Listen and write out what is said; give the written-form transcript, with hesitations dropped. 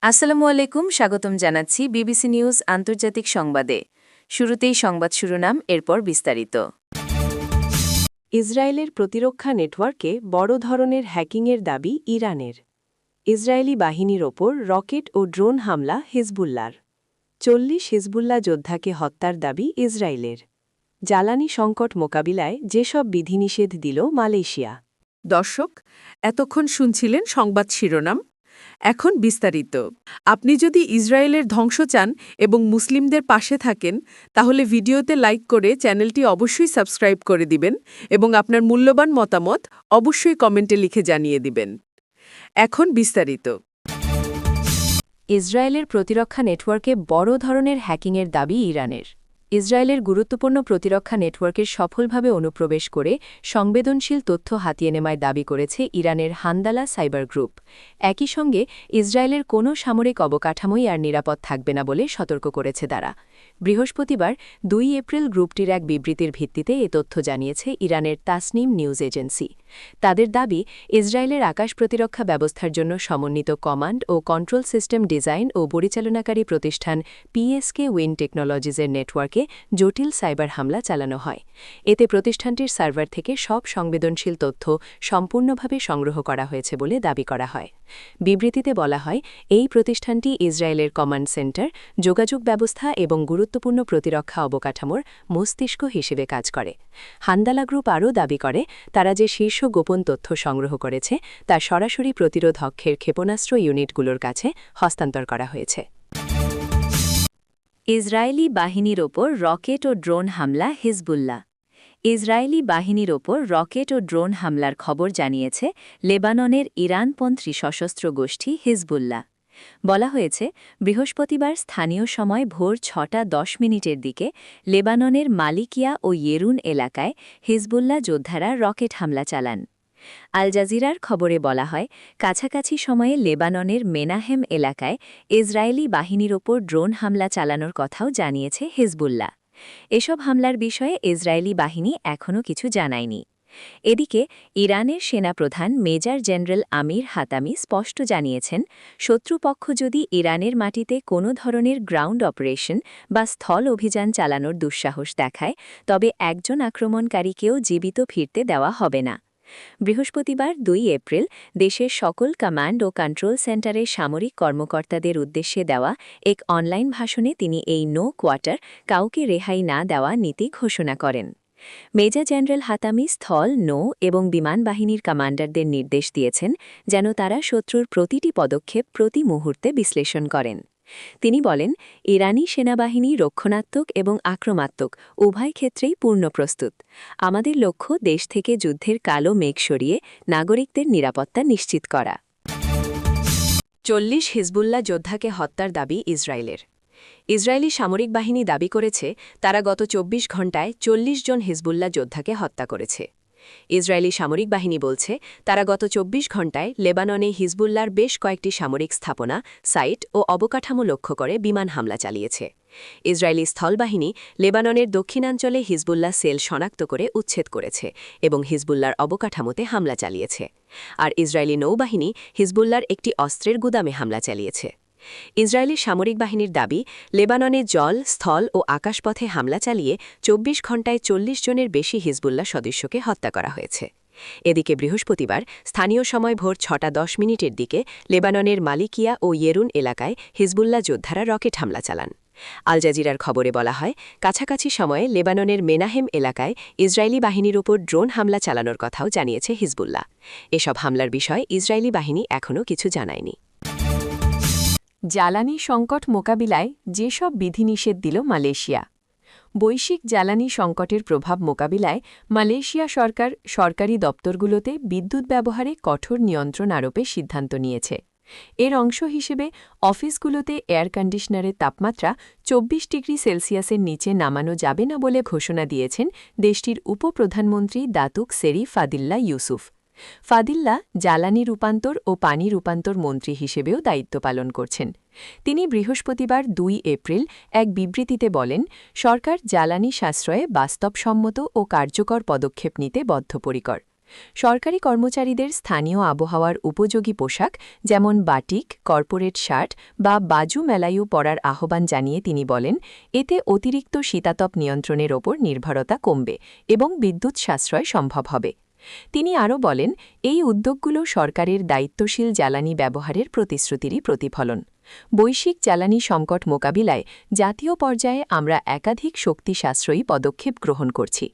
আসসালামু আলাইকুম, স্বাগতম জানাচ্ছি বিবিসি নিউজ আন্তর্জাতিক সংবাদে। শুরুতেই সংবাদ শিরোনাম, এরপর বিস্তারিত। ইসরায়েলের প্রতিরক্ষা নেটওয়ার্কে বড় ধরনের হ্যাকিংয়ের দাবি ইরানের। ইসরায়েলি বাহিনীর ওপর রকেট ও ড্রোন হামলা হিজবুল্লার। 40 হিজবুল্লাহ যোদ্ধাকে হত্যার দাবি ইসরায়েলের। জ্বালানি সংকট মোকাবিলায় যেসব বিধিনিষেধ দিল মালয়েশিয়া। দর্শক, এতক্ষণ শুনছিলেন সংবাদ শিরোনাম। এখন বিস্তারিত। আপনি যদি ইসরায়েলের ধ্বংস চান এবং মুসলিমদের পাশে থাকেন, তাহলে ভিডিওতে লাইক করে চ্যানেলটি অবশ্যই সাবস্ক্রাইব করে দিবেন এবং আপনার মূল্যবান মতামত অবশ্যই কমেন্টে লিখে জানিয়ে দিবেন। এখন বিস্তারিত। ইসরায়েলের প্রতিরক্ষা নেটওয়ার্কে বড় ধরনের হ্যাকিংয়ের দাবি ইরানের। ইসরায়েলের গুরুত্বপূর্ণ প্রতিরক্ষা নেটওয়ার্কের সফলভাবে অনুপ্রবেশ করে সংবেদনশীল তথ্য হাতিয়ে নেওয়ার দাবি করেছে ইরানের হান্দালা সাইবার গ্রুপ। একই সঙ্গে ইসরায়েলের কোনো সামরিক অবকাঠামোই আর নিরাপদ থাকবে না বলে সতর্ক করেছে তারা। বৃহস্পতিবার 2 এপ্রিল গ্রুপটির এক বিবৃতির ভিত্তিতে এ তথ্য জানিয়েছে ইরানের তাসনিম নিউজ এজেন্সি। তাদের দাবি, ইসরায়েলের আকাশ প্রতিরক্ষা ব্যবস্থার জন্য সমন্বিত কমান্ড ও কন্ট্রোল সিস্টেম ডিজাইন ও পরিচালনাকারী প্রতিষ্ঠান পিএসকে উইন টেকনোলজিসের নেটওয়ার্কে জটিল সাইবার হামলা চালানো হয়। এতে প্রতিষ্ঠানটির সার্ভার থেকে সব সংবেদনশীল তথ্য সম্পূর্ণভাবে সংগ্রহ করা হয়েছে বলে দাবি করা হয়। বিবৃতিতে বলা হয়, এই প্রতিষ্ঠানটি ইসরায়েলের কমান্ড সেন্টার, যোগাযোগ ব্যবস্থা এবং গুরুত্বপূর্ণ প্রতিরক্ষা অবকাঠামোর মস্তিষ্ক হিসেবে কাজ করে। হান্দালা গ্রুপ আরও দাবি করে, তারা যে শীর্ষ গোপন তথ্য সংগ্রহ করেছে তা সরাসরি প্রতিরোধ অক্ষের ক্ষেপণাস্ত্র ইউনিটগুলোর কাছে হস্তান্তর করা হয়েছে। ইসরায়েলি বাহিনীর ওপর রকেট ও ড্রোন হামলা হিজবুল্লাহ। ইসরায়েলি বাহিনীর ওপর রকেট ও ড্রোন হামলার খবর জানিয়েছে লেবাননের ইরানপন্থী সশস্ত্র গোষ্ঠী হিজবুল্লাহ। বলা হয়েছে, বৃহস্পতিবার স্থানীয় সময় ভোর 6:10 দিকে লেবাননের মালিকিয়া ও ইয়েরুন এলাকায় হিজবুল্লাহ যোদ্ধারা রকেট হামলা চালান। আল জাজিরার খবরে বলা হয়, কাছাকাছি সময়ে লেবাননের মেনাহেম এলাকায় ইসরায়েলি বাহিনীর ওপর ড্রোন হামলা চালানোর কথাও জানিয়েছে হিজবুল্লাহ। এসব হামলার বিষয়ে ইসরায়েলি বাহিনী এখনও কিছু জানায়নি। এদিকে ইরানের সেনাপ্রধান মেজর জেনারেল আমির হাতামি স্পষ্ট জানিয়েছেন, শত্রুপক্ষ যদি ইরানের মাটিতে কোনো ধরনের গ্রাউন্ড অপারেশন বা স্থল অভিযান চালানোর দুঃসাহস দেখায়, তবে একজন আক্রমণকারীকেও জীবিত ফিরতে দেওয়া হবে না। বৃহস্পতিবার 2 এপ্রিল দেশের সকল কমান্ড ও কন্ট্রোল সেন্টারের সামরিক কর্মকর্তাদের উদ্দেশ্যে দেওয়া এক অনলাইন ভাষণে তিনি এই নো কোয়ার্টার, কাউকে রেহাই না দেওয়া নীতি ঘোষণা করেন। মেজর জেনারেল হাতামি স্থল, নৌ এবং বিমান বাহিনীর কমান্ডারদের নির্দেশ দিয়েছেন যেন তারা শত্রুর প্রতিটি পদক্ষেপ প্রতি মুহূর্তে বিশ্লেষণ করেন। তিনি বলেন, ইরানি সেনাবাহিনী রক্ষণাত্মক এবং আক্রমণাত্মক উভয় ক্ষেত্রেই পূর্ণ প্রস্তুত। আমাদের লক্ষ্য দেশ থেকে যুদ্ধের কালো মেঘ সরিয়ে নাগরিকদের নিরাপত্তা নিশ্চিত করা। 40 হিজবুল্লাহ যোদ্ধাকে হত্যার দাবি ইসরায়েলের। ইসরায়েলি সামরিক বাহিনী দাবি করেছে, তারা গত 24 ঘণ্টায় 40 জন হিজবুল্লাহ যোদ্ধাকে হত্যা করেছে। ইসরায়েলি সামরিক বাহিনী বলছে, তারা গত 24 ঘণ্টায় লেবাননে হিজবুল্লাহর বেশ কয়েকটি সামরিক স্থাপনা, সাইট ও অবকাঠামো লক্ষ্য করে বিমান হামলা চালিয়েছে। ইসরায়েলি স্থলবাহিনী লেবাননের দক্ষিণাঞ্চলে হিজবুল্লাহ সেল শনাক্ত করে উচ্ছেদ করেছে এবং হিজবুল্লাহর অবকাঠামোতে হামলা চালিয়েছে। আর ইসরায়েলি নৌবাহিনী হিজবুল্লাহর একটি অস্ত্রের গুদামে হামলা চালিয়েছে। ইসরায়েলি সামরিক বাহিনীর দাবি, লেবাননে জল, স্থল ও আকাশপথে হামলা চালিয়ে 24 ঘণ্টায় 40 জনের বেশি হিজবুল্লাহ সদস্যকে হত্যা করা হয়েছে। এদিকে বৃহস্পতিবার স্থানীয় সময় ভোর 6:10 দিকে লেবাননের মালিকিয়া ও ইয়েরুন এলাকায় হিজবুল্লাহ যোদ্ধারা রকেট হামলা চালান। আল জাজিরার খবরে বলা হয়, কাছাকাছি সময়ে লেবাননের মেনাহেম এলাকায় ইসরায়েলি বাহিনীর ওপর ড্রোন হামলা চালানোর কথাও জানিয়েছে হিজবুল্লাহ। এসব হামলার বিষয়ে ইসরায়েলি বাহিনী এখনও কিছু জানায়নি। জ্বালানি সংকট মোকাবিলায় যেসব বিধিনিষেধ দিল মালয়েশিয়া। বৈশ্বিক জ্বালানি সংকটের প্রভাব মোকাবিলায় মালয়েশিয়া সরকার সরকারি দপ্তরগুলোতে বিদ্যুৎ ব্যবহারে কঠোর নিয়ন্ত্রণ আরোপের সিদ্ধান্ত নিয়েছে। এর অংশ হিসেবে অফিসগুলোতে এয়ার কন্ডিশনারের তাপমাত্রা 24 ডিগ্রি সেলসিয়াসের নিচে নামানো যাবে না বলে ঘোষণা দিয়েছেন দেশটির উপপ্রধানমন্ত্রী দাতুক সেরি ফাদিল্লা ইউসুফ। ফাদিল্লা জ্বালানি রূপান্তর ও পানি রূপান্তর মন্ত্রী হিসেবেও দায়িত্ব পালন করছেন। তিনি বৃহস্পতিবার 2 এপ্রিল এক বিবৃতিতে বলেন, সরকার জ্বালানি সাশ্রয়ে বাস্তবসম্মত ও কার্যকর পদক্ষেপ নিতে বদ্ধপরিকর। সরকারি কর্মচারীদের স্থানীয় আবহাওয়ার উপযোগী পোশাক যেমন বাটিক, কর্পোরেট শার্ট বা বাজু মেলায়ু পরার আহ্বান জানিয়ে তিনি বলেন, এতে অতিরিক্ত শীতাতপ নিয়ন্ত্রণের ওপর নির্ভরতা কমবে এবং বিদ্যুৎ সাশ্রয় সম্ভব হবে। তিনি আরও বলেন, এই উদ্যোগগুলো সরকারের দায়িত্বশীল জ্বালানি ব্যবহারের প্রতিশ্রুতিরই প্রতিফলন। বৈশ্বিক জ্বালানি সংকট মোকাবিলায় জাতীয় পর্যায়ে আমরা একাধিক শক্তি সাশ্রয়ী পদক্ষেপ গ্রহণ করছি।